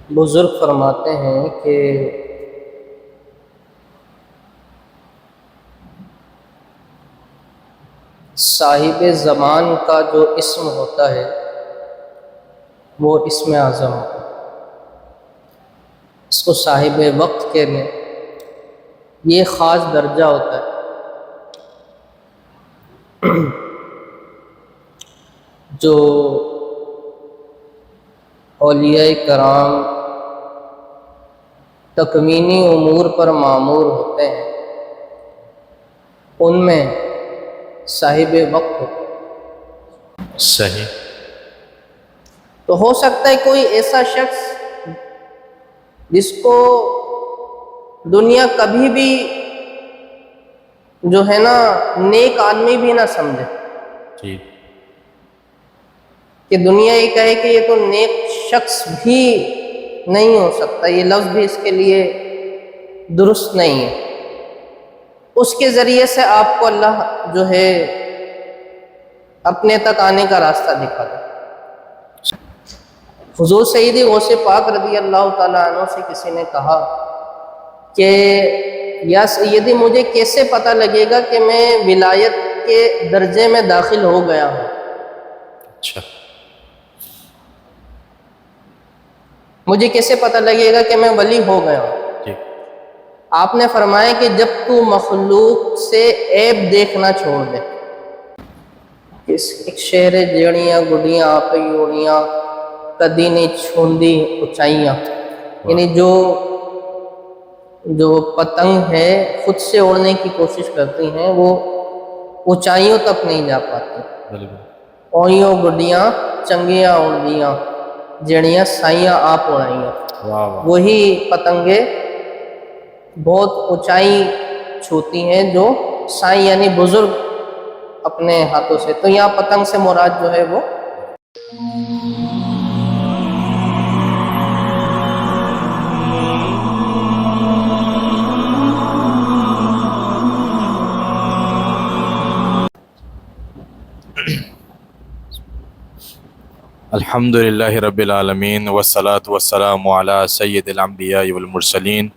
بزرگ فرماتے ہیں کہ صاحب زمان کا جو اسم ہوتا ہے وہ اسم اعظم ہوتا ہے۔ اس کو صاحب وقت کہنے، یہ خاص درجہ ہوتا ہے جو اولیاء کرام تکوینی امور پر معمور ہوتے ہیں، ان میں صاحب وقت ہوتا ہے۔ صحیح۔ تو ہو سکتا ہے کوئی ایسا شخص جس کو دنیا کبھی بھی جو ہے نا نیک آدمی بھی نہ سمجھے، جی کہ دنیا یہ کہے کہ یہ تو نیک شخص بھی نہیں ہو سکتا، یہ لفظ بھی اس کے لیے درست نہیں ہے، اس کے ذریعے سے آپ کو اللہ جو ہے اپنے تک آنے کا راستہ دکھا دے۔ حضور سیدی غوث پاک رضی اللہ تعالیٰ عنہ سے کسی نے کہا کہ یا سیدی مجھے کیسے پتہ لگے گا کہ میں ولایت کے درجے میں داخل ہو گیا ہوں؟ اچھا مجھے کیسے پتہ لگے گا کہ میں ولی ہو گیا ہوں؟ جی آپ نے فرمایا کہ جب تو مخلوق سے عیب دیکھنا چھوڑ دے، ایک شہر جیڑیاں گڈیاں آپی اوڑیاں کدی نہیں چھوندی اونچائیاں، یعنی جو پتنگ ہے خود سے اڑنے کی کوشش کرتی ہیں وہ اونچائیوں تک نہیں جا پاتی۔ بالکل اوئیوں گڈیاں چنگیاں اڑدیاں جیڑیاں سائیاں آپ اڑائیاں، واہ واہ وہی پتنگیں بہت اونچائی چھوتی ہیں جو سائیں یعنی بزرگ اپنے ہاتھوں سے۔ تو یہاں پتنگ سے مراد جو ہے وہ الحمد للہ رب العالمین والصلاة والسلام علی سید الانبیاء والمرسلین۔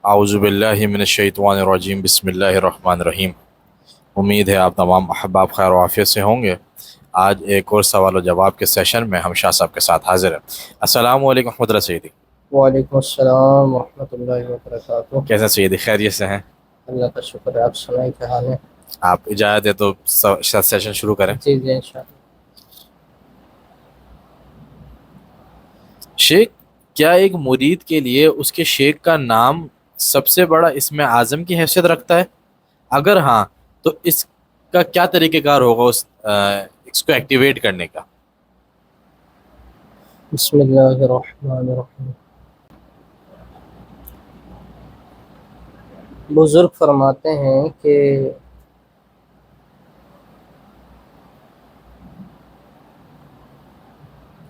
اعوذ باللہ من الشیطان الرجیم، بسم اللہ الرحمن الرحیم۔ امید ہے آپ تمام احباب خیر و عافیت سے ہوں گے۔ آج ایک اور سوال و جواب کے سیشن میں ہم شاہ صاحب کے ساتھ حاضر ہیں۔ السلام علیکم رحمۃ اللہ سیدی۔ وعلیکم السلام ورحمۃ اللہ وبرکاتہ۔ کیسے سیدی، خیریت سے ہیں؟ اللہ کا شکر ہے، آپ سنائیں کیا حال ہے؟ آپ اجازت ہے تو سیشن شروع کریں۔ جی جی انشاءاللہ۔ شیخ، کیا ایک مرید کے لیے اس کے شیخ کا نام سب سے بڑا اسم اعظم کی حیثیت رکھتا ہے؟ اگر ہاں تو اس کا کیا طریقہ کار ہوگا اس کو ایکٹیویٹ کرنے کا؟ بسم اللہ الرحمن الرحیم۔ بزرگ فرماتے ہیں کہ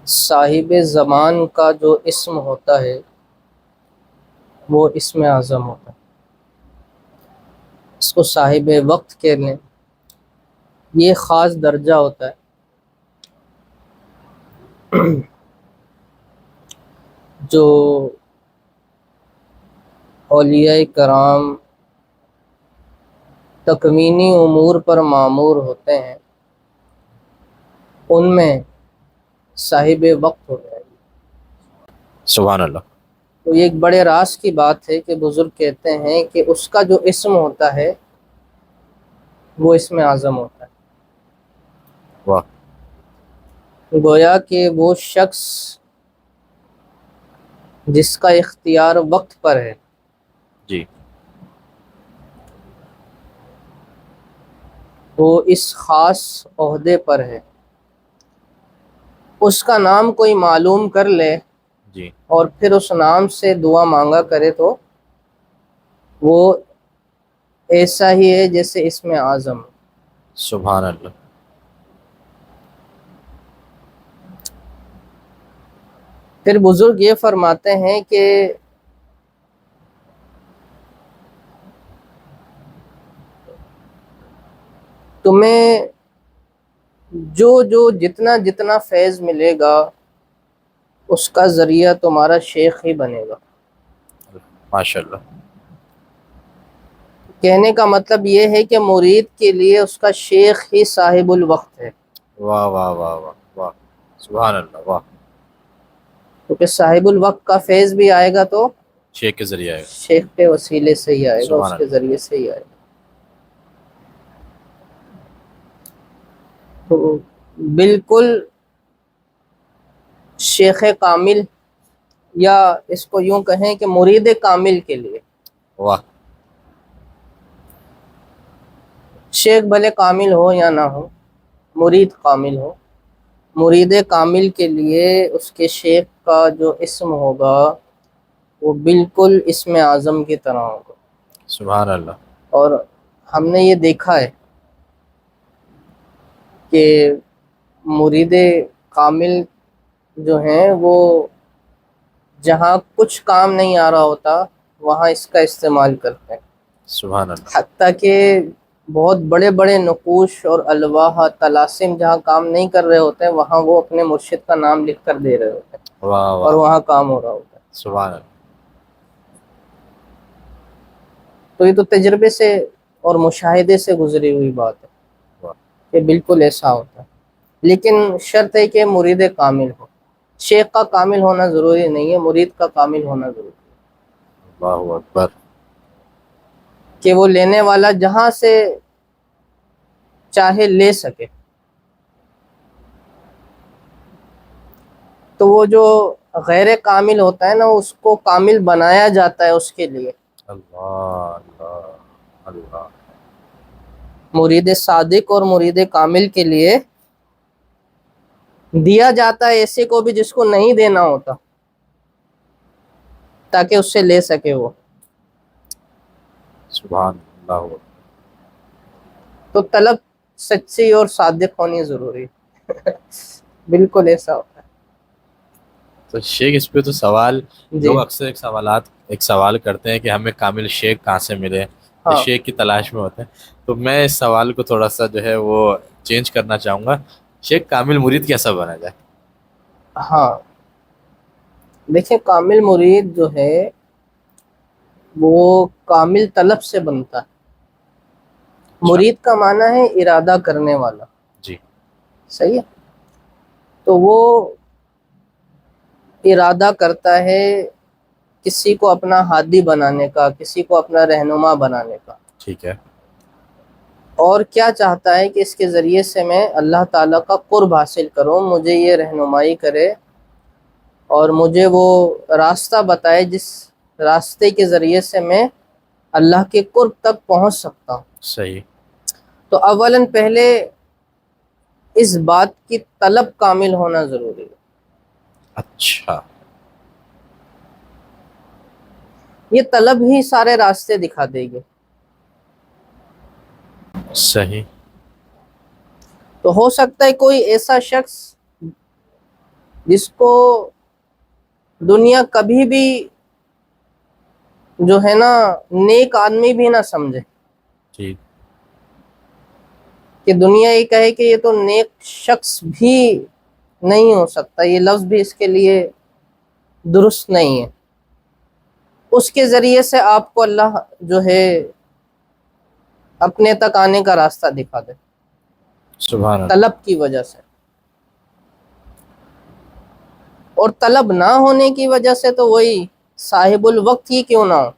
صاحب زمان کا جو اسم ہوتا ہے وہ اسم اعظم ہوتا ہے، اس کو صاحب وقت کہنے، یہ خاص درجہ ہوتا ہے جو اولیاء کرام تکوینی امور پر معمور ہوتے ہیں، ان میں صاحب وقت ہوتا ہے۔ سبحان اللہ۔ تو یہ ایک بڑے راز کی بات ہے کہ بزرگ کہتے ہیں کہ اس کا جو اسم ہوتا ہے وہ اسم اعظم ہوتا ہے۔ واہ، گویا کہ وہ شخص جس کا اختیار وقت پر ہے، جی وہ اس خاص عہدے پر ہے، اس کا نام کوئی معلوم کر لے جی اور پھر اس نام سے دعا مانگا کرے تو وہ ایسا ہی ہے جیسے اسم اعظم۔ سبحان اللہ۔ پھر بزرگ یہ فرماتے ہیں کہ تمہیں جو جتنا فیض ملے گا اس کا ذریعہ تمہارا شیخ ہی بنے گا۔ ماشاء اللہ۔ کہنے کا مطلب یہ ہے کہ مرید کے لیے اس کا شیخ ہی صاحب الوقت ہے، واہ واہ واہ واہ واہ، سبحان اللہ، واہ۔ کیونکہ صاحب الوقت کا فیض بھی آئے گا تو شیخ کے ذریعے آئے گا۔ شیخ کے وسیلے سے ہی آئے گا، سبحان اس کے اللہ۔ ذریعے سے ہی آئے گا۔ تو بالکل شیخ کامل، یا اس کو یوں کہیں کہ مرید کامل کے لیے، واہ۔ شیخ بھلے کامل ہو یا نہ ہو، مرید کامل ہو، مرید کامل کے لیے اس کے شیخ کا جو اسم ہوگا وہ بالکل اسم اعظم کی طرح ہوگا۔ سبحان اللہ۔ اور ہم نے یہ دیکھا ہے کہ مرید کامل جو ہیں وہ جہاں کچھ کام نہیں آ رہا ہوتا وہاں اس کا استعمال کرتے ہیں، سبحان اللہ۔ حتیٰ کہ بہت بڑے بڑے نقوش اور الواح طلاسم جہاں کام نہیں کر رہے ہوتے ہیں وہاں وہ اپنے مرشد کا نام لکھ کر دے رہے ہوتے ہیں، واہ اور واہ، وہاں کام ہو رہا ہوتا ہے۔ سبحان اللہ۔ تو یہ تو تجربے سے اور مشاہدے سے گزری ہوئی بات ہے واہ، کہ بالکل ایسا ہوتا ہے، لیکن شرط ہے کہ مرید کامل ہو۔ شیخ کا کامل ہونا ضروری نہیں ہے، مرید کا کامل ہونا ضروری ہے، اللہ اکبر۔ کہ وہ لینے والا جہاں سے چاہے لے سکے۔ تو وہ جو غیر کامل ہوتا ہے نا اس کو کامل بنایا جاتا ہے اس کے لیے۔ اللہ اللہ اللہ۔ مرید صادق اور مرید کامل کے لیے دیا جاتا ہے ایسے کو بھی جس کو نہیں دینا ہوتا، تاکہ اس سے لے سکے وہ۔ سبحان اللہ۔ تو طلب سچی اور صادق ہونی ضروری ہے۔ بالکل ایسا ہوتا ہے۔ تو شیخ اس پہ تو سوال جی لوگ اکثر ایک سوال کرتے ہیں کہ ہمیں کامل شیخ کہاں سے ملے، ہاں شیخ کی تلاش میں ہوتے ہیں۔ تو میں اس سوال کو تھوڑا سا جو ہے وہ چینج کرنا چاہوں گا، شیخ کامل مرید کیسا بنا جائے؟ ہاں، دیکھیں کامل مرید جو ہے وہ کامل طلب سے بنتا ہے۔ مرید کا معنی ہے ارادہ کرنے والا، جی، صحیح ہے؟ تو وہ ارادہ کرتا ہے کسی کو اپنا ہادی بنانے کا، کسی کو اپنا رہنما بنانے کا، ٹھیک ہے۔ اور کیا چاہتا ہے کہ اس کے ذریعے سے میں اللہ تعالیٰ کا قرب حاصل کروں، مجھے یہ رہنمائی کرے اور مجھے وہ راستہ بتائے جس راستے کے ذریعے سے میں اللہ کے قرب تک پہنچ سکتا ہوں۔ صحیح۔ تو اولاً پہلے اس بات کی طلب کامل ہونا ضروری ہے۔ اچھا، یہ طلب ہی سارے راستے دکھا دے گی۔ صحیح۔ تو ہو سکتا ہے کوئی ایسا شخص جس کو دنیا کبھی بھی جو ہے نا نیک آدمی بھی نہ سمجھے، ٹھیک۔ کہ دنیا یہ کہے کہ یہ تو نیک شخص بھی نہیں ہو سکتا، یہ لفظ بھی اس کے لیے درست نہیں ہے، اس کے ذریعے سے آپ کو اللہ جو ہے اپنے تک آنے کا راستہ دکھا دے، سبحان اللہ۔ طلب کی وجہ سے۔ اور طلب نہ ہونے کی وجہ سے تو وہی صاحب الوقت ہی کیوں نہ ہو،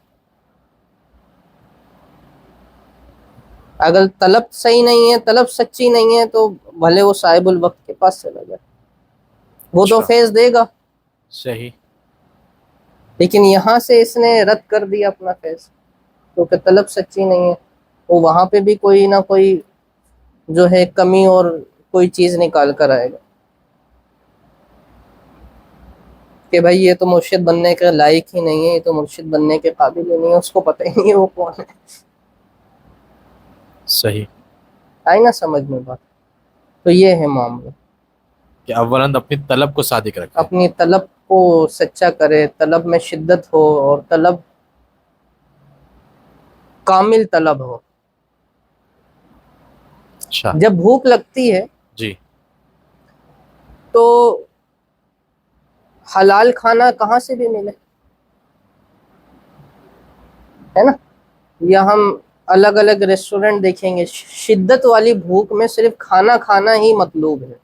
اگر طلب صحیح نہیں ہے، طلب سچی نہیں ہے، تو بھلے وہ صاحب الوقت کے پاس چلا جائے، وہ تو اچھا، فیض دے گا، صحیح۔ لیکن یہاں سے اس نے رد کر دیا اپنا فیض کیونکہ طلب سچی نہیں ہے۔ وہ وہاں پہ بھی کوئی نہ کوئی جو ہے کمی اور کوئی چیز نکال کر آئے گا کہ بھائی یہ تو مرشد بننے کے لائق ہی نہیں ہے، یہ تو مرشد بننے کے قابل ہی نہیں ہے، اس کو پتہ ہی نہیں ہے وہ کون ہے۔ صحیح۔ آئی نا سمجھ میں بات؟ تو یہ ہے معاملہ، کہ اولاً اپنی طلب کو صادق رکھے۔ اپنی طلب کو سچا کرے، طلب میں شدت ہو اور طلب کامل طلب ہو۔ اچھا، جب بھوک لگتی ہے جی، تو حلال کھانا کہاں سے بھی ملے، ہے نا؟ یا ہم الگ الگ ریسٹورنٹ دیکھیں گے، شدت والی بھوک میں صرف کھانا کھانا ہی مطلوب ہے،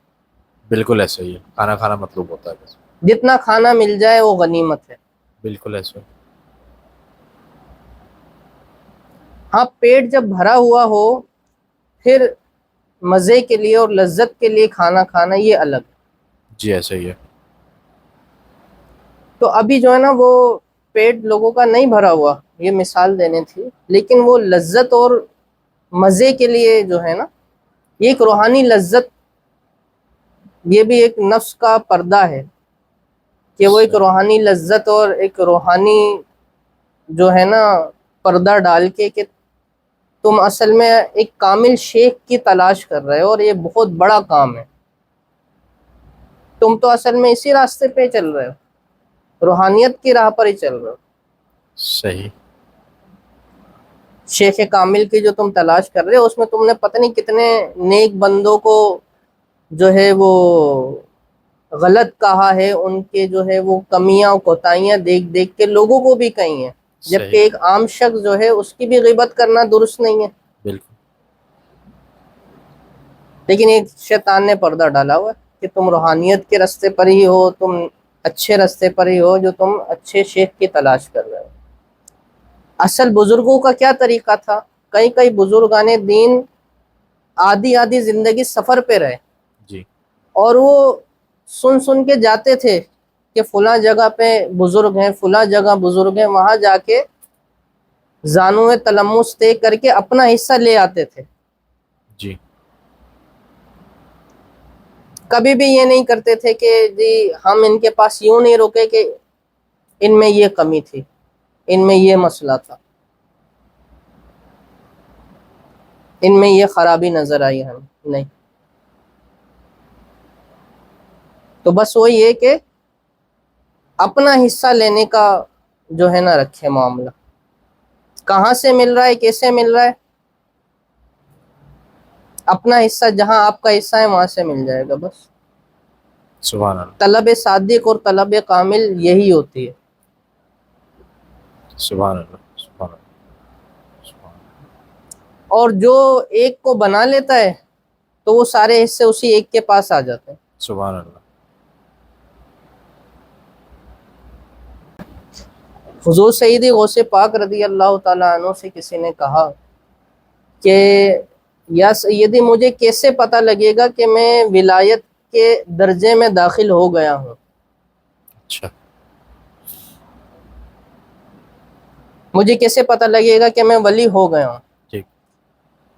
بالکل ایسا ہی ہے، کھانا کھانا مطلوب ہوتا ہے بس. جتنا کھانا مل جائے وہ غنیمت ہے. بالکل ایسا. ہاں پیٹ جب بھرا ہوا ہو پھر مزے کے لیے اور لذت کے لیے کھانا کھانا یہ الگ ہے. جی ایسا ہی ہے. تو ابھی جو ہے نا وہ پیٹ لوگوں کا نہیں بھرا ہوا، یہ مثال دینے تھی، لیکن وہ لذت اور مزے کے لیے جو ہے نا، یہ ایک روحانی لذت، یہ بھی ایک نفس کا پردہ ہے کہ وہ ایک صحیح. روحانی لذت اور ایک روحانی جو ہے نا پردہ ڈال کے کہ تم اصل میں ایک کامل شیخ کی تلاش کر رہے ہو، اور یہ بہت بڑا کام ہے. تم تو اصل میں اسی راستے پہ چل رہے ہو، روحانیت کی راہ پر ہی چل رہے ہو. صحیح. شیخ کامل کی جو تم تلاش کر رہے ہو، اس میں تم نے پتہ نہیں کتنے نیک بندوں کو جو ہے وہ غلط کہا ہے، ان کے جو ہے وہ کمیاں و کوتاہیاں دیکھ دیکھ کے لوگوں کو بھی کہی ہیں، جبکہ صحیح. ایک عام شخص جو ہے اس کی بھی غیبت کرنا درست نہیں ہے. بالکل. لیکن ایک شیطان نے پردہ ڈالا ہوا ہے کہ تم روحانیت کے راستے پر ہی ہو، تم اچھے راستے پر ہی ہو جو تم اچھے شیخ کی تلاش کر رہے ہو. اصل بزرگوں کا کیا طریقہ تھا؟ کئی کئی بزرگان دین آدھی آدھی زندگی سفر پہ رہے، جی. اور وہ سن سن کے جاتے تھے کہ فلاں جگہ پہ بزرگ ہیں، فلاں جگہ بزرگ ہیں، وہاں جا کے زانو تلمس طے کر کے اپنا حصہ لے آتے تھے. جی. کبھی بھی یہ نہیں کرتے تھے کہ جی ہم ان کے پاس یوں نہیں روکے کہ ان میں یہ کمی تھی، ان میں یہ مسئلہ تھا، ان میں یہ خرابی نظر آئی ہمیں. نہیں، تو بس وہی ہے کہ اپنا حصہ لینے کا جو ہے نا رکھے معاملہ. کہاں سے مل رہا ہے، کیسے مل رہا ہے، اپنا حصہ جہاں آپ کا حصہ ہے وہاں سے مل جائے گا بس. سبحان اللہ. طلب صادق اور طلب کامل یہی ہوتی ہے. سبحان اللہ. سبحان اللہ. سبحان اللہ. اور جو ایک کو بنا لیتا ہے تو وہ سارے حصے اسی ایک کے پاس آ جاتے ہیں. سبحان اللہ. حضور سیدی غوث پاک رضی اللہ تعالیٰ عنہ سے کسی نے کہا کہ یا سیدی مجھے کیسے پتہ لگے گا کہ میں ولایت کے درجے میں داخل ہو گیا ہوں، اچھا. مجھے کیسے پتہ لگے گا کہ میں ولی ہو گیا ہوں؟ ٹھیک.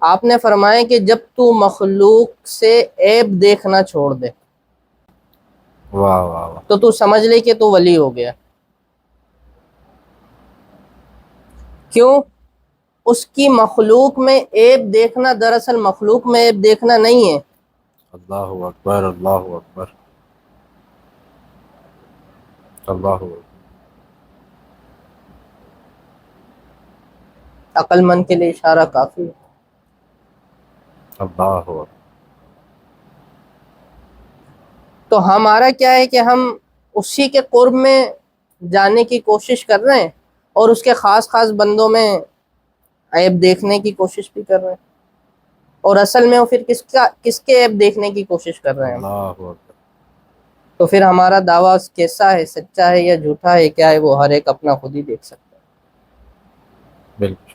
آپ نے فرمایا کہ جب تو مخلوق سے عیب دیکھنا چھوڑ دے واہ واہ واہ. تو سمجھ لے کہ تو ولی ہو گیا. کیوں؟ اس کی مخلوق میں عیب دیکھنا دراصل مخلوق میں عیب دیکھنا نہیں ہے. اللہ اکبر. اللہ اکبر. اللہ اکبر. عقل مند کے لیے اشارہ کافی ہے. اللہ اکبر. تو ہمارا کیا ہے کہ ہم اسی کے قرب میں جانے کی کوشش کر رہے ہیں اور اس کے خاص خاص بندوں میں عیب دیکھنے کی کوشش بھی کر رہے ہیں، اور اصل میں وہ پھر کس کے عیب دیکھنے کی کوشش کر رہے ہیں ہم. اللہ اکبر. تو پھر ہمارا دعویٰ کیسا ہے، سچا ہے یا جھوٹا ہے، کیا ہے، وہ ہر ایک اپنا خود ہی دیکھ سکتا ہے. بالکل.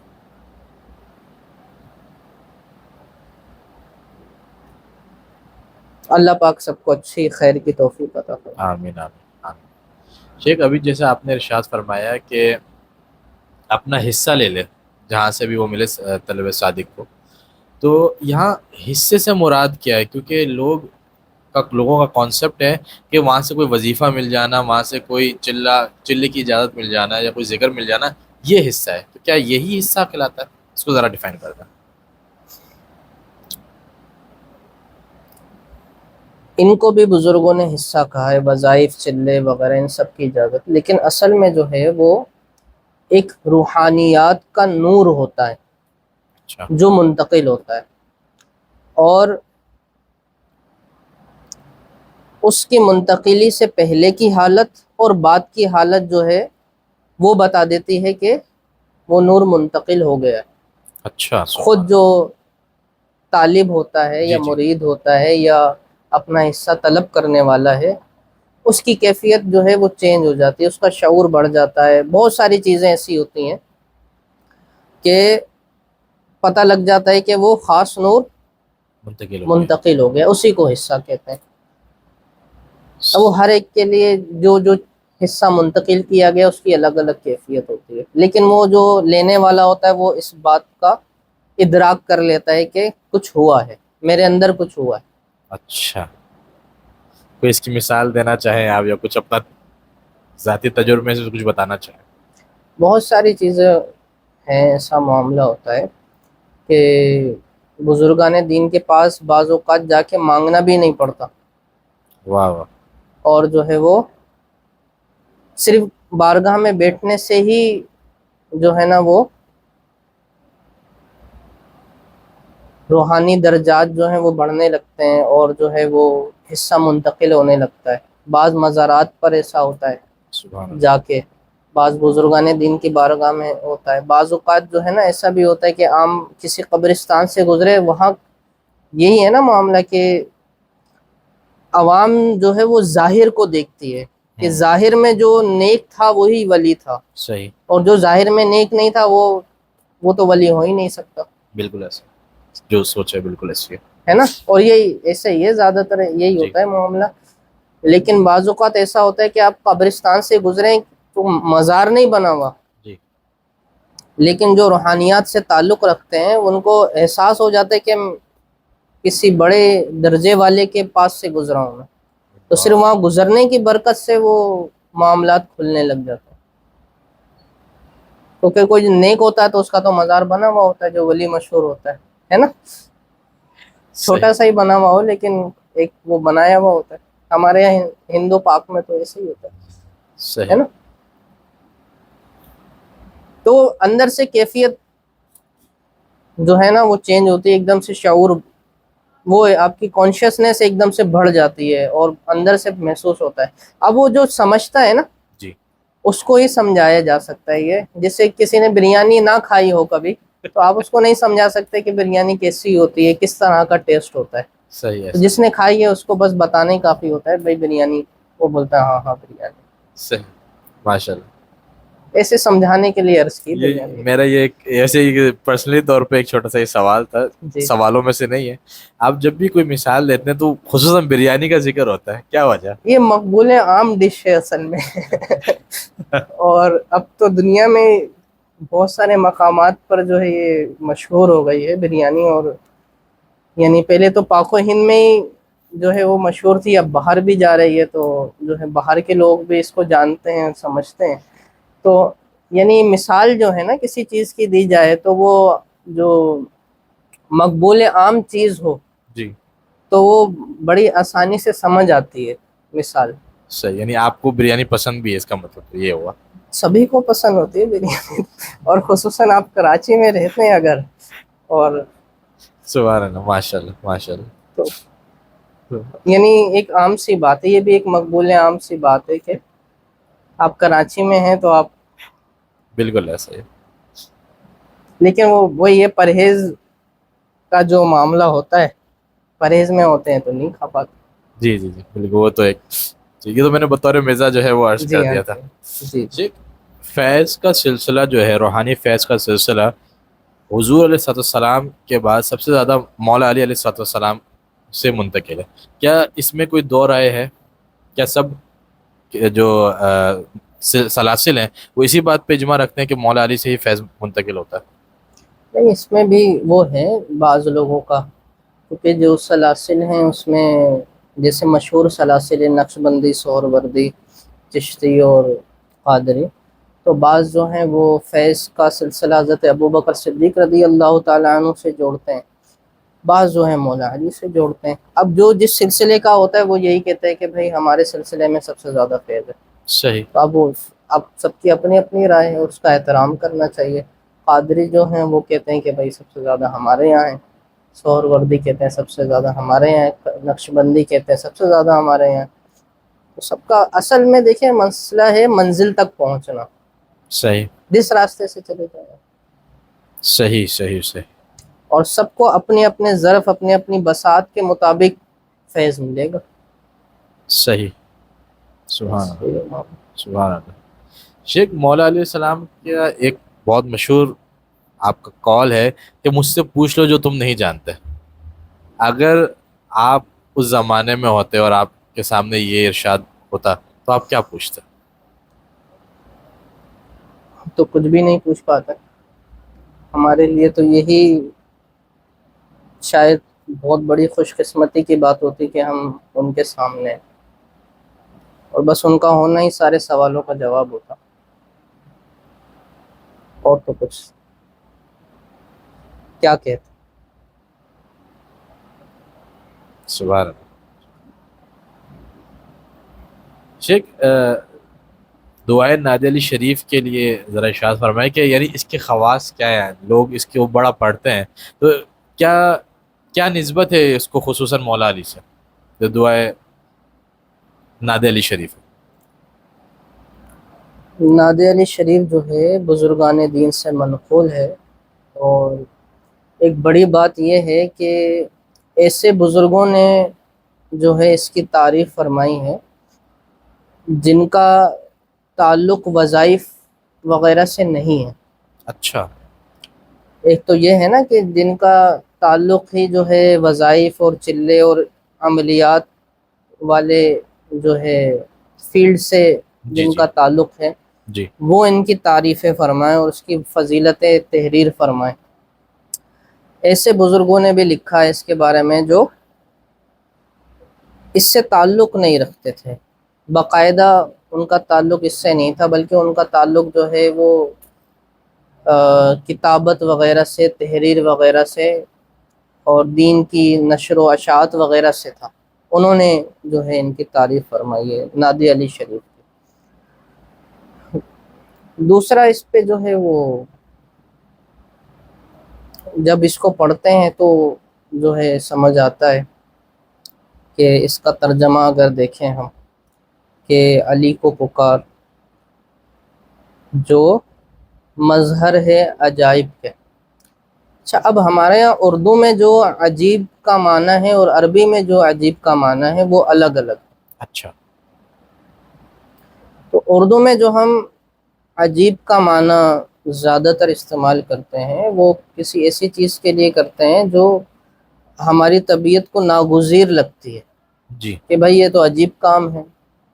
اللہ پاک سب کو اچھی خیر کی توفیق عطا فرمائے. آمین آمین آمین. شیخ ابھی جیسے آپ نے ارشاد فرمایا کہ اپنا حصہ لے لے جہاں سے بھی وہ ملے طلب صادق کو، تو یہاں حصے سے مراد کیا ہے؟ کیونکہ لوگوں کا کانسیپٹ ہے کہ وہاں سے کوئی وظیفہ مل جانا، وہاں سے کوئی چلے کی اجازت مل جانا یا کوئی ذکر مل جانا یہ حصہ ہے. تو کیا یہی حصہ کہلاتا ہے؟ اس کو ذرا ڈیفائن کر دیں. ان کو بھی بزرگوں نے حصہ کہا ہے، وظائف، چلے وغیرہ ان سب کی اجازت، لیکن اصل میں جو ہے وہ ایک روحانیات کا نور ہوتا ہے اچھا. جو منتقل ہوتا ہے. اور اس کی منتقلی سے پہلے کی حالت اور بعد کی حالت جو ہے وہ بتا دیتی ہے کہ وہ نور منتقل ہو گیا ہے۔ اچھا خود سبحان جو طالب ہوتا ہے جی یا جی مرید ہوتا ہے یا اپنا حصہ طلب کرنے والا ہے، اس کی کیفیت جو ہے وہ چینج ہو جاتی ہے، اس کا شعور بڑھ جاتا ہے، بہت ساری چیزیں ایسی ہوتی ہیں کہ پتہ لگ جاتا ہے کہ وہ خاص نور منتقل ہو گیا منتقل ہو گیا، اسی کو حصہ کہتے ہیں۔ اب وہ ہر ایک کے لیے جو جو حصہ منتقل کیا گیا اس کی الگ الگ کیفیت ہوتی ہے، لیکن وہ جو لینے والا ہوتا ہے وہ اس بات کا ادراک کر لیتا ہے کہ کچھ ہوا ہے، میرے اندر کچھ ہوا ہے۔ اچھا، کوئی اس کی مثال دینا چاہیں آپ یا کچھ اپنا ذاتی تجربے سے کچھ بتانا چاہیں؟ بہت ساری چیزیں ہیں، ایسا معاملہ ہوتا ہے کہ بزرگان دین کے پاس بعض اوقات جا کے مانگنا بھی نہیں پڑتا، واہ واہ، اور جو ہے وہ صرف بارگاہ میں بیٹھنے سے ہی جو ہے نا وہ روحانی درجات جو ہیں وہ بڑھنے لگتے ہیں، اور جو ہے وہ حصہ منتقل ہونے لگتا ہے۔ بعض مزارات پر ایسا ہوتا ہے سبحان اللہ، جا کے، بعض بزرگان دین کی بارگاہ میں ہوتا ہے، بعض اوقات جو ہے نا ایسا بھی ہوتا ہے کہ عام کسی قبرستان سے گزرے، وہاں یہی ہے نا معاملہ کہ عوام جو ہے وہ ظاہر کو دیکھتی ہے کہ ظاہر میں جو نیک تھا وہی ولی تھا، صحیح، اور جو ظاہر میں نیک نہیں تھا وہ تو ولی ہو ہی نہیں سکتا، بالکل ایسا جو سوچ ہے بالکل ایسی ہے ہے نا۔ اور یہی ایسا ہی ہے، زیادہ تر یہی جی ہوتا ہے معاملہ۔ لیکن بعض اوقات ایسا ہوتا ہے کہ آپ قبرستان سے گزریں تو مزار نہیں بنا ہوا، جی، لیکن جو روحانیات سے تعلق رکھتے ہیں ان کو احساس ہو جاتا ہے کہ کسی بڑے درجے والے کے پاس سے گزرا ہوں میں، تو صرف وہاں گزرنے کی برکت سے وہ معاملات کھلنے لگ جاتے ہیں، کیونکہ کوئی نیک ہوتا ہے تو اس کا تو مزار بنا ہوا ہوتا ہے، جو ولی مشہور ہوتا ہے نا، صحیح چھوٹا سا ہی بنا ہوا ہو لیکن ایک وہ بنایا ہوا ہوتا ہے۔ ہمارے یہاں ہندو پاک میں تو ایسے ہی ہوتا ہے صحیح، نا۔ تو اندر سے کیفیت جو ہے نا وہ چینج ہوتی ہے، ایک دم سے شعور، وہ آپ کی کانشیسنیس ایک دم سے بڑھ جاتی ہے اور اندر سے محسوس ہوتا ہے۔ اب وہ جو سمجھتا ہے نا جی، اس کو ہی سمجھایا جا سکتا ہے، یہ جیسے کسی نے بریانی نہ کھائی ہو کبھی تو آپ اس کو نہیں سمجھا سکتے کہ بریانی کیسی ہوتی ہے، کس طرح کا ٹیسٹ ہوتا ہے، صحیح ہے، تو جس نے کھائی ہے اس کو بس بتانا ہی کافی ہوتا ہے بھائی بریانی، وہ بولتا ہے ہاں ہاں بریانی، صحیح، ماشاء اللہ۔ ایسے سمجھانے کے لیے عرض کی یہ بریانی۔ میرا یہ ایک ایسے ہی پرسنلی طور پہ ایک چھوٹا سا یہ سوال تھا، جی، سوالوں میں سے نہیں ہے، آپ جب بھی کوئی مثال دیتے ہیں تو خصوصاً بریانی کا ذکر ہوتا ہے، کیا وجہ؟ یہ مقبول عام ڈش ہے اصل میں اور اب تو دنیا میں بہت سارے مقامات پر جو ہے یہ مشہور ہو گئی ہے بریانی، اور یعنی پہلے تو پاک و ہند میں ہی جو ہے وہ مشہور تھی، اب باہر بھی جا رہی ہے، تو جو ہے باہر کے لوگ بھی اس کو جانتے ہیں، سمجھتے ہیں۔ تو یعنی مثال جو ہے نا کسی چیز کی دی جائے تو وہ جو مقبول عام چیز ہو جی، تو وہ بڑی آسانی سے سمجھ آتی ہے مثال۔ صحیح، یعنی آپ کو بریانی پسند بھی ہے، اس کا مطلب تو یہ ہوا۔ سبھی کو پسند ہوتی ہے بریانی اور خصوصاً آپ کراچی میں رہتے ہیں اگر، اور سبحان اللہ، ماشاء اللہ، ماشاء اللہ، تو یعنی ایک عام سی بات ہے، یہ بھی ایک مقبول عام سی بات ہے کہ آپ کراچی میں ہیں تو آپ، بالکل ایسا ہی، لیکن وہ یہ پرہیز کا جو معاملہ ہوتا ہے، پرہیز میں ہوتے ہیں تو نہیں کھا پاتے۔ جی جی جی بالکل، وہ تو ایک، یہ تو میں نے بطور مرزا جو ہے وہ عرض کر جی ہاں دیا تھا۔ جی جی جی، فیض کا سلسلہ جو ہے، روحانی فیض کا سلسلہ حضور علیہ السلام کے بعد سب سے زیادہ مولا علی علیہ السلام سے منتقل ہے، کیا اس میں کوئی دو رائے ہے؟ کیا سب جو سلاسل ہیں وہ اسی بات پہ اجماع رکھتے ہیں کہ مولا علی سے ہی فیض منتقل ہوتا ہے؟ نہیں، اس میں بھی وہ ہے بعض لوگوں کا، کیونکہ جو سلاسل ہیں اس میں جیسے مشہور سلاسل نقشبندی، سہروردی، چشتی اور قادری، تو بعض جو ہیں وہ فیض کا سلسلہ حضرت ابوبکر صدیق رضی اللہ تعالیٰ عنہ سے جوڑتے ہیں، بعض جو ہیں مولا علی سے جوڑتے ہیں۔ اب جو جس سلسلے کا ہوتا ہے وہ یہی کہتے ہیں کہ بھئی ہمارے سلسلے میں سب سے زیادہ فیض ہے، صحیح، تو اب سب کی اپنی اپنی رائے ہے، اس کا احترام کرنا چاہیے۔ قادری جو ہیں وہ کہتے ہیں کہ بھئی سب سے زیادہ ہمارے یہاں ہیں، سہر وردی کہتے ہیں سب سے زیادہ ہمارے یہاں، نقش بندی کہتے ہیں سب سے زیادہ ہمارے یہاں. تو سب کا اصل میں دیکھیں مسئلہ ہے منزل تک پہنچنا، صحیح جس راستے سے چلے جائیں. صحیح صحیح صحیح اور سب کو اپنے اپنے ظرف، اپنی اپنی بساط کے مطابق فیض ملے گا. صحیح. سبحان بس اللہ یہ معاملہ. سبحان اللہ. شیخ مولا علیہ السلام کا ایک بہت مشہور آپ کا کال ہے کہ مجھ سے پوچھ لو جو تم نہیں جانتے. اگر آپ اس زمانے میں ہوتے اور آپ کے سامنے یہ ارشاد ہوتا تو آپ کیا پوچھتے؟ تو کچھ بھی نہیں پوچھ پاتا. ہمارے لیے تو یہی شاید بہت بڑی خوش قسمتی کی بات ہوتی کہ ہم ان کے سامنے ہیں، اور بس ان کا ہونا ہی سارے سوالوں کا جواب ہوتا. اور تو کچھ کیا کہتے. سبحان اللہ. شیخ دعائے نادی علی شریف کے لیے ذرا ارشاد فرمائے کہ یعنی اس کے خواص کیا ہیں، لوگ اس کے وہ بڑا پڑھتے ہیں تو کیا کیا نسبت ہے اس کو خصوصاً مولا علی سے جو دعائے نادی علی شریف؟ نادی علی شریف جو ہے بزرگان دین سے منقول ہے، اور ایک بڑی بات یہ ہے کہ ایسے بزرگوں نے جو ہے اس کی تعریف فرمائی ہے جن کا تعلق وظائف وغیرہ سے نہیں ہے. اچھا. ایک تو یہ ہے نا کہ جن کا تعلق ہی جو ہے وظائف اور چلے اور عملیات والے جو ہے فیلڈ سے جی جن جی کا تعلق ہے، جی وہ ان کی تعریفیں فرمائیں اور اس کی فضیلتیں تحریر فرمائیں. ایسے بزرگوں نے بھی لکھا ہے اس کے بارے میں جو اس سے تعلق نہیں رکھتے تھے، باقاعدہ ان کا تعلق اس سے نہیں تھا، بلکہ ان کا تعلق جو ہے وہ کتابت وغیرہ سے، تحریر وغیرہ سے اور دین کی نشر و اشاعت وغیرہ سے تھا. انہوں نے جو ہے ان کی تعریف فرمائی ہے نادی علی شریف کی. دوسرا اس پہ جو ہے وہ جب اس کو پڑھتے ہیں تو جو ہے سمجھ آتا ہے کہ اس کا ترجمہ اگر دیکھیں ہم کہ علی کو پکار جو مظہر ہے عجائب کے. اچھا، اب ہمارے یہاں اردو میں جو عجیب کا معنی ہے اور عربی میں جو عجیب کا معنی ہے وہ الگ الگ. اچھا. تو اردو میں جو ہم عجیب کا معنی زیادہ تر استعمال کرتے ہیں وہ کسی ایسی چیز کے لیے کرتے ہیں جو ہماری طبیعت کو ناگزیر لگتی ہے جی کہ بھائی یہ تو عجیب کام ہے،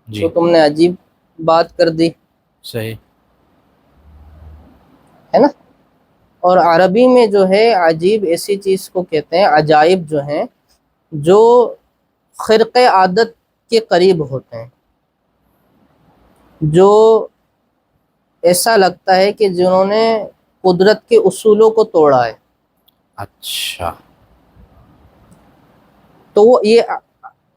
جی تو تم نے عجیب بات کر دی، صحیح. ہے نا. اور عربی میں جو ہے عجیب ایسی چیز کو کہتے ہیں، عجائب جو ہیں جو خرق عادت کے قریب ہوتے ہیں، جو ایسا لگتا ہے کہ جنہوں نے قدرت کے اصولوں کو توڑا ہے. اچھا. تو وہ یہ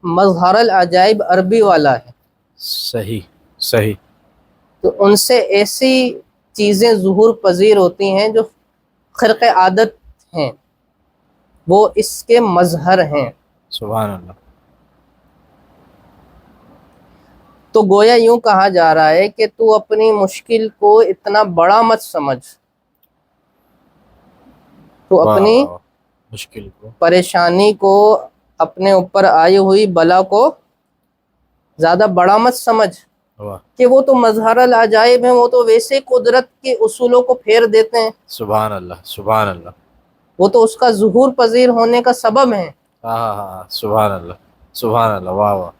مظہر العجائب عربی والا ہے. صحیح صحیح. تو ان سے ایسی چیزیں ظہور پذیر ہوتی ہیں جو خرق عادت ہیں، وہ اس کے مظہر ہیں. سبحان اللہ. تو گویا یوں کہا جا رہا ہے کہ تو اپنی مشکل کو اتنا بڑا مت سمجھ، تو واہ اپنی واہ واہ. مشکل کو پریشانی کو، اپنے اوپر آئی ہوئی بلا کو زیادہ بڑا مت سمجھ واہ. کہ وہ تو مظہر العجائب ہیں، وہ تو ویسے قدرت کے اصولوں کو پھیر دیتے ہیں، سبحان اللہ سبحان اللہ. وہ تو اس کا ظہور پذیر ہونے کا سبب ہیں. ہاں ہاں ہاں. سبحان اللہ سبحان اللہ. واہ واہ.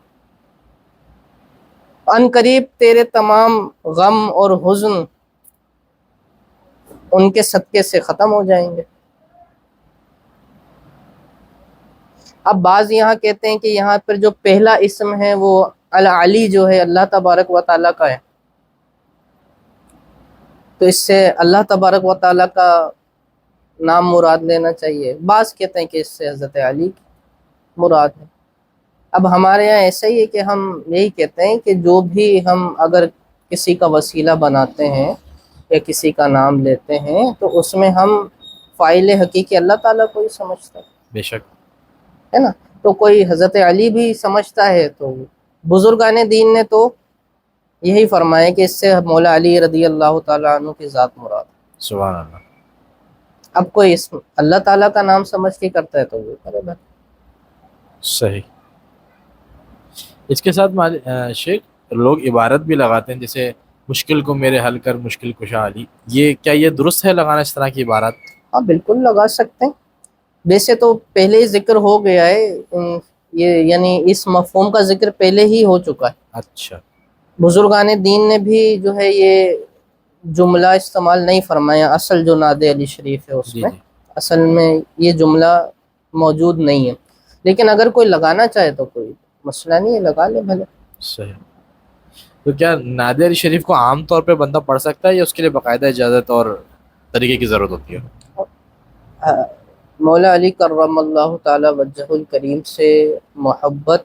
ان قریب تیرے تمام غم اور حزن ان کے صدقے سے ختم ہو جائیں گے. اب بعض یہاں کہتے ہیں کہ یہاں پر جو پہلا اسم ہے وہ العلی جو ہے اللہ تبارک و تعالیٰ کا ہے، تو اس سے اللہ تبارک و تعالیٰ کا نام مراد لینا چاہیے. بعض کہتے ہیں کہ اس سے حضرت علی مراد ہے. اب ہمارے یہاں ایسا ہی ہے کہ ہم یہی کہتے ہیں کہ جو بھی ہم اگر کسی کا وسیلہ بناتے ہیں یا کسی کا نام لیتے ہیں تو اس میں ہم فاعل حقیقی اللہ تعالیٰ کو ہی سمجھتے ہیں. بے شک. ہے نا. تو کوئی حضرت علی بھی سمجھتا ہے تو بزرگان دین نے تو یہی فرمایا کہ اس سے مولا علی رضی اللہ تعالیٰ عنہ کی ذات مراد. سبحان اللہ. اب کوئی اس اللہ تعالیٰ کا نام سمجھ کے کرتا ہے تو وہ کرے بھائی. صحیح. اس کے ساتھ شیخ لوگ عبارت بھی لگاتے ہیں جیسے مشکل کو میرے حل کر مشکل کشا علی. یہ کیا یہ درست ہے لگانا اس طرح کی عبارات؟ ہاں بالکل لگا سکتے ہیں. ویسے تو پہلے ہی ذکر ہو گیا ہے یہ، یعنی اس مفہوم کا ذکر پہلے ہی ہو چکا ہے. اچھا. بزرگان دین نے بھی جو ہے یہ جملہ استعمال نہیں فرمایا. اصل جو نعت علی شریف ہے اس جی میں جی. اصل میں یہ جملہ موجود نہیں ہے. لیکن اگر کوئی لگانا چاہے تو کوئی مسئلہ نہیں ہے، لگا لے بھلے. صحیح. تو کیا نعت علی شریف کو عام طور پہ بندہ پڑھ سکتا ہے یا اس کے لیے باقاعدہ اجازت اور طریقے کی ضرورت ہوتی ہے؟ مولا علی کرم اللہ تعالی وجہ الکریم سے محبت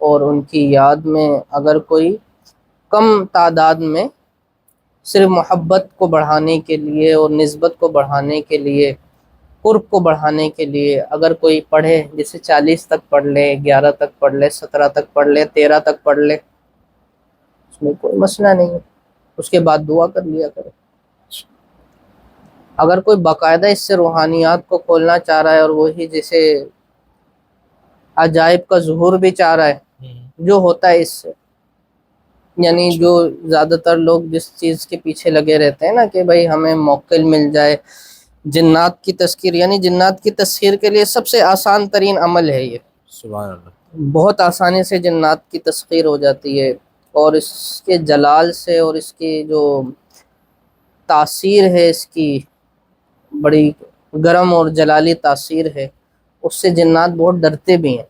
اور ان کی یاد میں اگر کوئی کم تعداد میں صرف محبت کو بڑھانے کے لیے اور نسبت کو بڑھانے کے لیے، قرب کو بڑھانے کے لیے اگر کوئی پڑھے، جیسے 40 تک پڑھ لے، 11 تک پڑھ لے، 17 تک پڑھ لے، 13 تک پڑھ لے، اس میں کوئی مسئلہ نہیں ہے. اس کے بعد دعا کر لیا کرے. اگر کوئی باقاعدہ اس سے روحانیات کو کھولنا چاہ رہا ہے اور وہی جیسے عجائب کا ظہور بھی چاہ رہا ہے جو ہوتا ہے اس سے، یعنی جو زیادہ تر لوگ جس چیز کے پیچھے لگے رہتے ہیں نا کہ بھائی ہمیں موکل مل جائے جنات کی تذکیر، یعنی جنات کی تذکیر کے لیے سب سے آسان ترین عمل ہے یہ. سبحان اللہ. بہت آسانی سے جنات کی تذکیر ہو جاتی ہے، اور اس کے جلال سے اور اس کی جو تاثیر ہے، اس کی بڑی گرم اور جلالی تاثیر ہے، اس سے جنات بہت ڈرتے بھی ہیں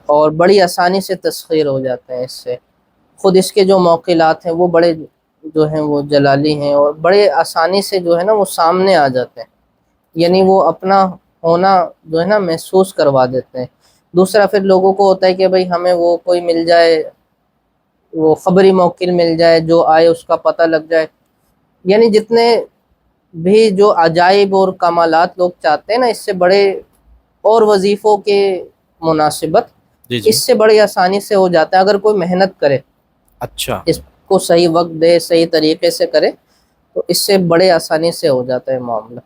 اور بڑی آسانی سے تسخیر ہو جاتے ہیں اس سے. خود اس کے جو موقعات ہیں وہ بڑے جو ہیں وہ جلالی ہیں اور بڑے آسانی سے جو ہے نا وہ سامنے آ جاتے ہیں، یعنی وہ اپنا ہونا جو ہے نا محسوس کروا دیتے ہیں. دوسرا پھر لوگوں کو ہوتا ہے کہ بھئی ہمیں وہ کوئی مل جائے، وہ خبری موکل مل جائے جو آئے اس کا پتہ لگ جائے. یعنی جتنے بھی جو عجائب اور کمالات لوگ چاہتے ہیں نا اس سے بڑے اور وظیفوں کے مناسبت جی جی. اس سے بڑی آسانی سے ہو جاتا ہے اگر کوئی محنت کرے، اچھا. اس کو صحیح وقت دے، صحیح طریقے سے کرے تو اس سے بڑے آسانی سے ہو جاتا ہے معاملہ.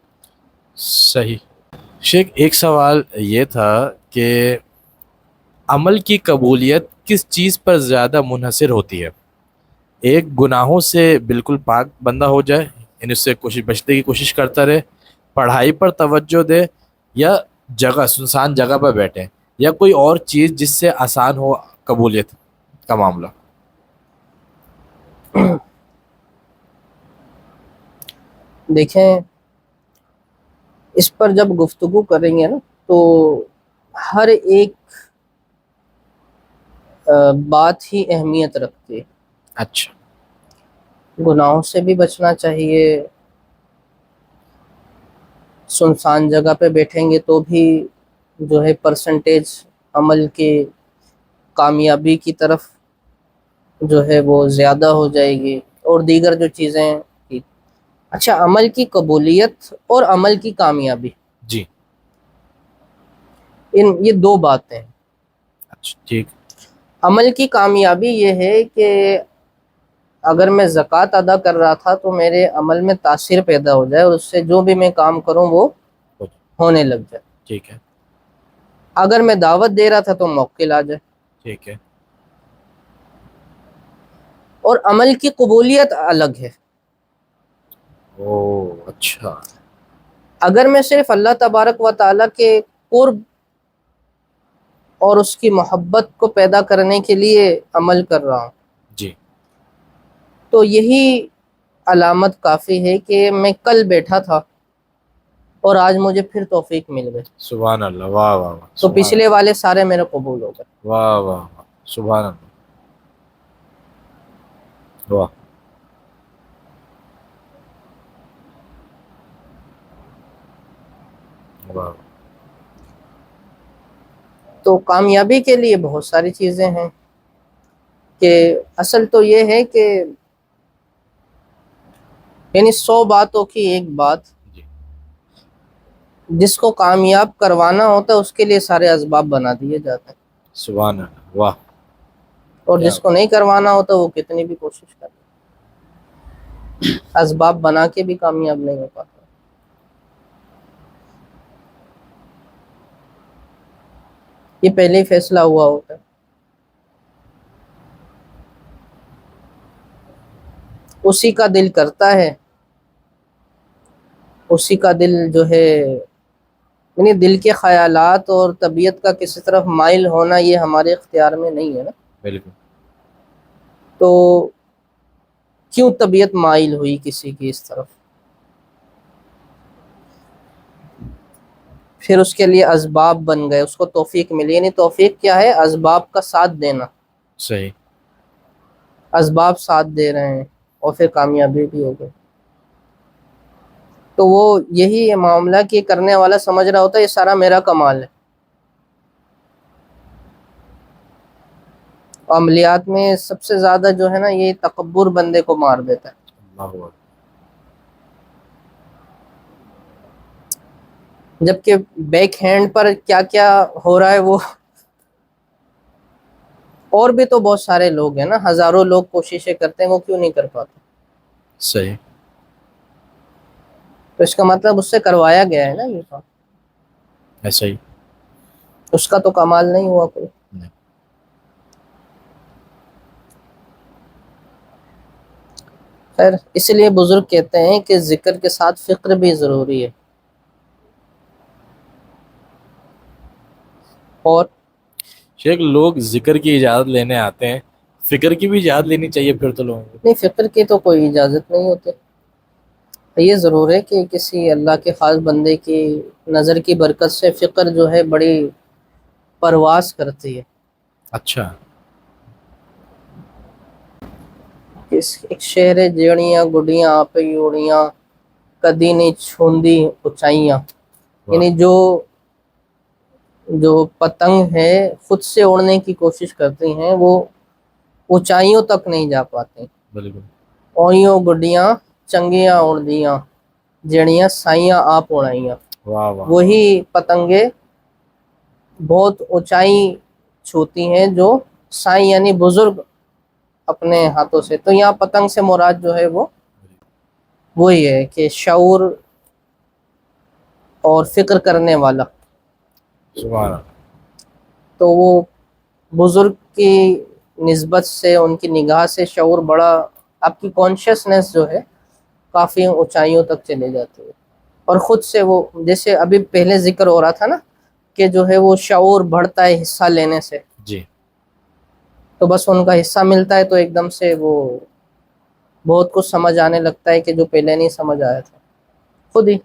صحیح. شیخ ایک سوال یہ تھا کہ عمل کی قبولیت کس چیز پر زیادہ منحصر ہوتی ہے؟ ایک گناہوں سے بالکل پاک بندہ ہو جائے، یعنی اس سے بچنے کی کوشش کرتا رہے، پڑھائی پر توجہ دے، یا جگہ سنسان جگہ پر بیٹھے، یا کوئی اور چیز جس سے آسان ہو قبولیت کا معاملہ؟ دیکھیں اس پر جب گفتگو کریں گے نا تو ہر ایک بات ہی اہمیت رکھتی ہے. اچھا. گناہوں سے بھی بچنا چاہیے، سنسان جگہ پہ بیٹھیں گے تو بھی جو ہے پرسنٹیج عمل کے کامیابی کی طرف جو ہے وہ زیادہ ہو جائے گی، اور دیگر جو چیزیں. اچھا، عمل کی قبولیت اور عمل کی کامیابی، جی. یہ دو باتیں ہیں. اچھا ٹھیک. عمل کی کامیابی یہ ہے کہ اگر میں زکوٰۃ ادا کر رہا تھا تو میرے عمل میں تاثیر پیدا ہو جائے اور اس سے جو بھی میں کام کروں وہ ہونے لگ جائے. ٹھیک ہے. اگر میں دعوت دے رہا تھا تو موکل آ جائے. ٹھیک ہے. اور عمل کی قبولیت الگ ہے. او اچھا. اگر میں صرف اللہ تبارک و تعالیٰ کے قرب اور اس کی محبت کو پیدا کرنے کے لیے عمل کر رہا ہوں جی. تو یہی علامت کافی ہے کہ میں کل بیٹھا تھا اور آج مجھے پھر توفیق مل گئی، سبحان اللہ. واہ واہ واہ. تو پچھلے والے سارے میرے قبول ہو گئے. واہ واہ واہ. سبحان اللہ. واہ. واہ. تو کامیابی کے لیے بہت ساری چیزیں ہیں کہ اصل تو یہ ہے کہ یعنی 100 باتوں کی ایک بات، جی. جس کو کامیاب کروانا ہوتا ہے اس کے لیے سارے اسباب بنا دیے جاتے ہیں، سبحان اللہ، واہ اور کیا جس کو نہیں کروانا ہوتا وہ کتنی بھی کوشش کرے اسباب بنا کے بھی کامیاب نہیں ہو پاتا۔ یہ پہلے ہی فیصلہ ہوا ہوتا ہے۔ اسی کا دل کرتا ہے، اسی کا دل جو ہے، یعنی دل کے خیالات اور طبیعت کا کسی طرف مائل ہونا یہ ہمارے اختیار میں نہیں ہے نا، بالکل، تو کیوں طبیعت مائل ہوئی کسی کی اس طرف؟ پھر اس کے لیے اسباب بن گئے، اس کو توفیق ملی، یعنی توفیق کیا ہے؟ اسباب کا ساتھ دینا، صحیح، اسباب ساتھ دے رہے ہیں اور پھر کامیابی بھی ہو گئی۔ تو وہ یہی معاملہ کہ کرنے والا سمجھ رہا ہوتا ہے یہ سارا میرا کمال ہے۔ عملیات میں سب سے زیادہ جو ہے نا یہ تکبر بندے کو مار دیتا ہے۔ اللہ اکبر، جبکہ بیک ہینڈ پر کیا کیا ہو رہا ہے وہ، اور بھی تو بہت سارے لوگ ہیں نا، ہزاروں لوگ کوششیں کرتے ہیں، وہ کیوں نہیں کر پاتے؟ صحیح، تو اس کا مطلب اس سے کروایا گیا ہے نا یہ کام، ایسا ہی اس کا تو کمال نہیں ہوا کوئی۔ نہیں۔ خیر اس لیے بزرگ کہتے ہیں کہ ذکر کے ساتھ فکر بھی ضروری ہے، اور شیخ لوگ ذکر کی اجازت لینے آتے ہیں، فکر کی بھی اجازت لینی چاہیے پھر تو لوگوں کو۔ نہیں، فکر کی تو کوئی اجازت نہیں ہوتی۔ یہ ضرور ہے کہ کسی اللہ کے خاص بندے کی نظر کی برکت سے فکر جو ہے بڑی پرواز کرتی ہے۔ اچھا، ایک شعر ہے، جیڑیاں گڈیاں آپ ہی اڑیاں کدی نہیں چھوندی اونچائیاں، واہ، یعنی جو پتنگ ہے خود سے اڑنے کی کوشش کرتی ہیں وہ اونچائیوں تک نہیں جا پاتے۔ بالکل، اوئیوں گڈیاں چنگیاں اڑدیاں جڑیاں سائیاں آپ اڑائیاں، واہ واہ، وہی پتنگیں بہت اونچائی چھوتی ہیں جو سائیں یعنی بزرگ اپنے ہاتھوں سے۔ تو یہاں پتنگ سے مراد جو ہے وہ وہی ہے کہ شعور اور فکر کرنے والا، سبحان اللہ، تو وہ بزرگ کی نسبت سے ان کی نگاہ سے شعور بڑا، آپ کی کانشیسنس جو ہے کافی اونچائیوں تک چلے جاتی ہے، اور خود سے وہ جیسے ابھی پہلے ذکر ہو رہا تھا نا کہ جو ہے وہ شعور بڑھتا ہے حصہ لینے سے، جی، تو بس ان کا حصہ ملتا ہے تو ایک دم سے وہ بہت کچھ سمجھ آنے لگتا ہے کہ جو پہلے نہیں سمجھ آیا تھا خود ہی،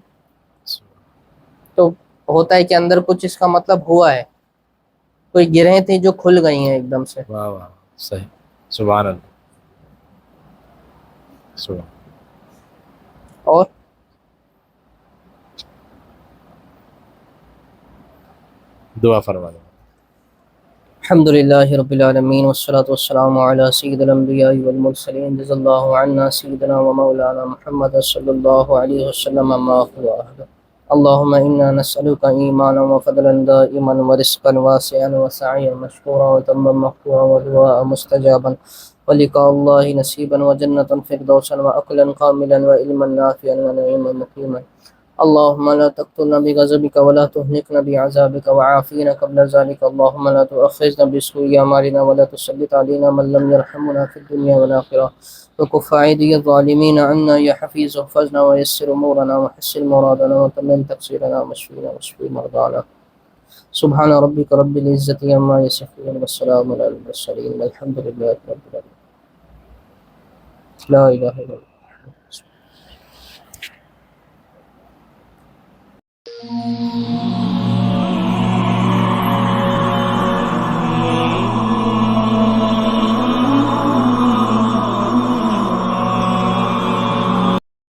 تو ہوتا ہے کہ اندر کچھ اس کا مطلب ہوا ہے، کوئی گرہیں تھیں جو کھل گئی ہیں ایک دم سے۔ واہ واہ، صحیح، سبحان اللہ، سبحان، اور دعا فرما دیں۔ الحمد للہ رب العالمین والصلاة والسلام علی سید الانبیاء والمرسلین، جزا اللہ عنا سیدنا و مولانا محمد صلی اللہ علیہ وسلم ما هو اہل۔ اللہم انا نسألک ایمانا وفضلا دائما ورزقا واسعا وسعیا مشکورا وتما مغفورا ودعاء مستجابا ولقاء اللہ نصیبا وجنة فردوسا واکلا کاملا وعلما نافعا ونعیما مقیما۔ اللهم لا تقتلنا بغضبك ولا تهلكنا بعذابك وعافينا قبل ذلك، اللهم لا تؤاخذنا بسوء أعمالنا ولا تسلط علينا من لم يرحمنا في الدنيا والآخرة، وكف أيدي الظالمين عنا يا حفيظ، واحفظنا ويسر أمورنا وحسن مرادنا وتمم تقصيرنا واشفينا واشف مرضانا، سبحان ربك رب العزة عما يصفون والسلام على المرسلين والحمد لله رب العالمين، لا إله إلا الله۔